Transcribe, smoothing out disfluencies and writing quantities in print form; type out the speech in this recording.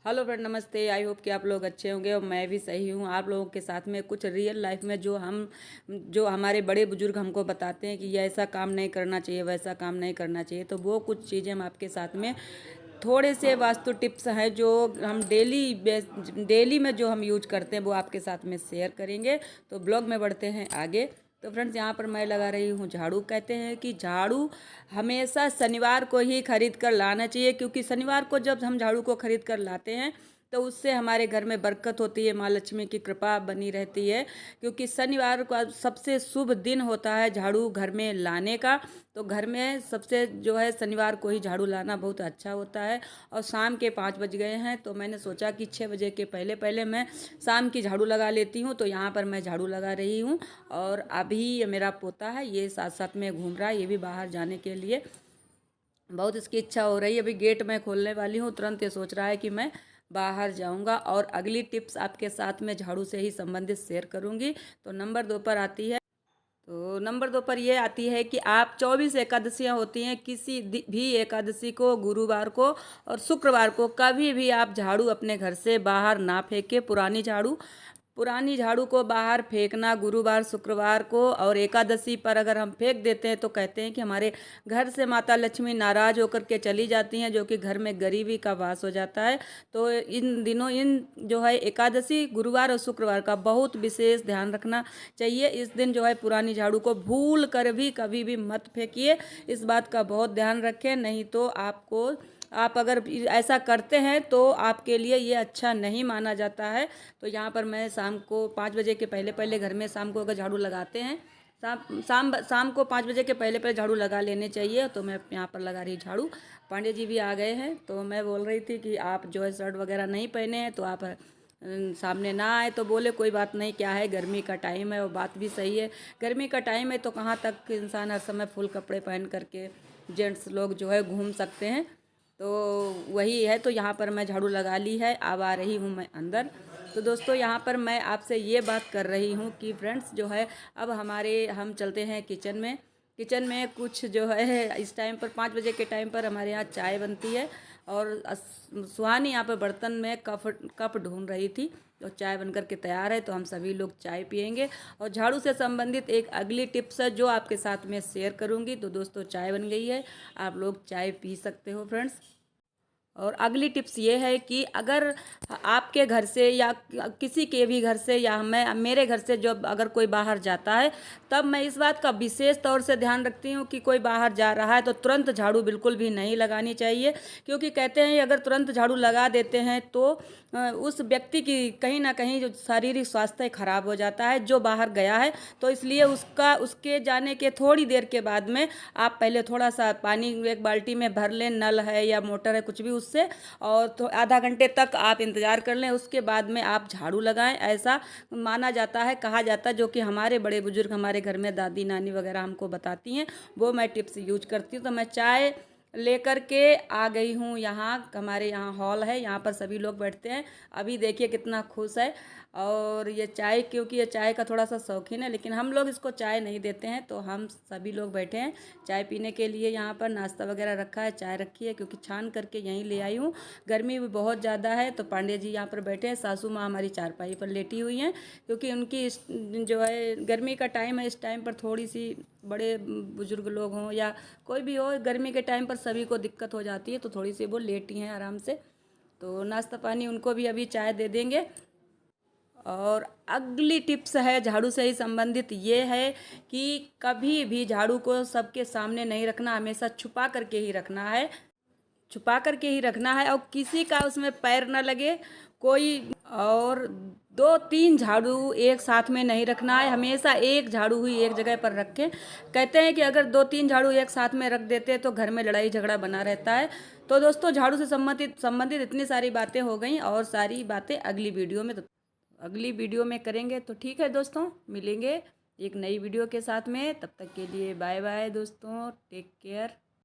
Hello friend, नमस्ते। I hope कि आप लोग अच्छे होंगे और मैं भी सही हूँ। आप लोगों के साथ में कुछ रियल लाइफ में जो हमारे बड़े बुजुर्ग हमको बताते हैं कि ये ऐसा काम नहीं करना चाहिए, वैसा काम नहीं करना चाहिए, तो वो कुछ चीज़ें हम आपके साथ में थोड़े से वास्तु टिप्स हैं जो हम डेली में जो हम यूज करते हैं वो आपके साथ में शेयर करेंगे। तो ब्लॉग में बढ़ते हैं आगे। तो फ्रेंड्स, यहाँ पर मैं लगा रही हूँ झाड़ू। कहते हैं कि झाड़ू हमेशा शनिवार को ही खरीद कर लाना चाहिए, क्योंकि शनिवार को जब हम झाड़ू को खरीद कर लाते हैं तो उससे हमारे घर में बरकत होती है, माँ लक्ष्मी की कृपा बनी रहती है। क्योंकि शनिवार का सबसे शुभ दिन होता है झाड़ू घर में लाने का। तो घर में सबसे जो है शनिवार को ही झाड़ू लाना बहुत अच्छा होता है। और शाम के 5 बज गए हैं तो मैंने सोचा कि 6 बजे के पहले पहले मैं शाम की झाड़ू लगा लेती हूँ। तो यहाँ पर मैं झाड़ू लगा रही हूँ और अभी ये मेरा पोता है, ये साथ साथ में घूम रहा है। ये भी बाहर जाने के लिए बहुत इसकी इच्छा हो रही है। अभी गेट मैं खोलने वाली हूँ, तुरंत ये सोच रहा है कि मैं बाहर जाऊंगा। और अगली टिप्स आपके साथ में झाड़ू से ही संबंधित शेयर करूंगी। तो नंबर 2 पर आती है। तो नंबर 2 पर ये आती है कि आप 24 एकादशियाँ होती हैं, किसी भी एकादशी को, गुरुवार को और शुक्रवार को कभी भी आप झाड़ू अपने घर से बाहर ना फेंके। पुरानी झाड़ू को बाहर फेंकना गुरुवार शुक्रवार को और एकादशी पर अगर हम फेंक देते हैं तो कहते हैं कि हमारे घर से माता लक्ष्मी नाराज होकर के चली जाती हैं, जो कि घर में गरीबी का वास हो जाता है। तो इन दिनों इन जो है एकादशी गुरुवार और शुक्रवार का बहुत विशेष ध्यान रखना चाहिए। इस दिन जो है पुरानी झाड़ू को भूल कर भी कभी भी मत फेंकिए। इस बात का बहुत ध्यान रखें, नहीं तो आप अगर ऐसा करते हैं तो आपके लिए ये अच्छा नहीं माना जाता है। तो यहाँ पर मैं शाम को 5 बजे के पहले पहले घर में शाम को अगर झाड़ू लगाते हैं, शाम को 5 बजे के पहले पहले झाड़ू लगा लेने चाहिए। तो मैं यहाँ पर लगा रही झाड़ू। पांडे जी भी आ गए हैं। तो मैं बोल रही थी कि आप जो है शर्ट वगैरह नहीं पहने हैं तो आप सामने ना आए। तो बोले कोई बात नहीं, क्या है, गर्मी का टाइम है। और बात भी सही है, गर्मी का टाइम है तो कहाँ तक इंसान हर समय फुल कपड़े पहन करके जेंट्स लोग जो है घूम सकते हैं। तो वही है। तो यहाँ पर मैं झाड़ू लगा ली है, अब आ रही हूँ मैं अंदर। तो दोस्तों, यहाँ पर मैं आपसे ये बात कर रही हूँ कि फ्रेंड्स जो है अब हम चलते हैं किचन में कुछ जो है इस टाइम पर 5 बजे के टाइम पर हमारे यहाँ चाय बनती है। और सुहानी यहाँ पर बर्तन में कप ढूंढ रही थी। तो चाय बनकर के तैयार है, तो हम सभी लोग चाय पियेंगे। और झाड़ू से संबंधित एक अगली टिप्स है जो आपके साथ में शेयर करूँगी। तो दोस्तों, चाय बन गई है, आप लोग चाय पी सकते हो फ्रेंड्स। और अगली टिप्स ये है कि अगर आपके घर से या किसी के भी घर से या मेरे घर से जब अगर कोई बाहर जाता है, तब मैं इस बात का विशेष तौर से ध्यान रखती हूँ कि कोई बाहर जा रहा है तो तुरंत झाड़ू बिल्कुल भी नहीं लगानी चाहिए। क्योंकि कहते हैं अगर तुरंत झाड़ू लगा देते हैं तो उस व्यक्ति की कहीं ना कहीं जो शारीरिक स्वास्थ्य खराब हो जाता है, जो बाहर गया है। तो इसलिए उसके जाने के थोड़ी देर के बाद में आप पहले थोड़ा सा पानी एक बाल्टी में भर लें, नल है या मोटर है कुछ भी उससे, और तो आधा घंटे तक आप इंतज़ार कर लें। उसके बाद में आप झाड़ू लगाएं, ऐसा माना जाता है, कहा जाता है, जो कि हमारे बड़े बुजुर्ग हमारे घर में दादी नानी वगैरह हमको बताती हैं। वो मैं टिप्स यूज करती हूँ। तो मैं चाय लेकर के आ गई हूँ यहाँ। हमारे यहाँ हॉल है, यहाँ पर सभी लोग बैठते हैं। अभी देखिए कितना खुश है। और ये चाय, क्योंकि ये चाय का थोड़ा सा शौकीन है, लेकिन हम लोग इसको चाय नहीं देते हैं। तो हम सभी लोग बैठे हैं चाय पीने के लिए। यहाँ पर नाश्ता वगैरह रखा है, चाय रखी है, क्योंकि छान करके यहीं ले आई हूँ। गर्मी भी बहुत ज़्यादा है। तो पांडे जी यहाँ पर बैठे हैं, सासू माँ हमारी चारपाई पर लेटी हुई हैं, क्योंकि उनकी जो है गर्मी का टाइम है, इस टाइम पर थोड़ी सी बड़े बुजुर्ग लोग हों या कोई भी हो, गर्मी के टाइम पर सभी को दिक्कत हो जाती है। तो थोड़ी सी वो लेटी हैं आराम से। तो नाश्ता पानी उनको भी अभी चाय दे देंगे। और अगली टिप्स है झाड़ू से ही संबंधित, ये है कि कभी भी झाड़ू को सबके सामने नहीं रखना, हमेशा छुपा करके ही रखना है। छुपा करके ही रखना है और किसी का उसमें पैर न लगे कोई। और 2-3 झाड़ू एक साथ में नहीं रखना है, हमेशा एक झाड़ू ही एक जगह पर रखें। कहते हैं कि अगर 2-3 झाड़ू एक साथ में रख देते हैं तो घर में लड़ाई झगड़ा बना रहता है। तो दोस्तों, झाड़ू से संबंधित इतनी सारी बातें हो गई और सारी बातें अगली वीडियो में करेंगे। तो ठीक है दोस्तों, मिलेंगे एक नई वीडियो के साथ में। तब तक के लिए बाय बाय दोस्तों, टेक केयर।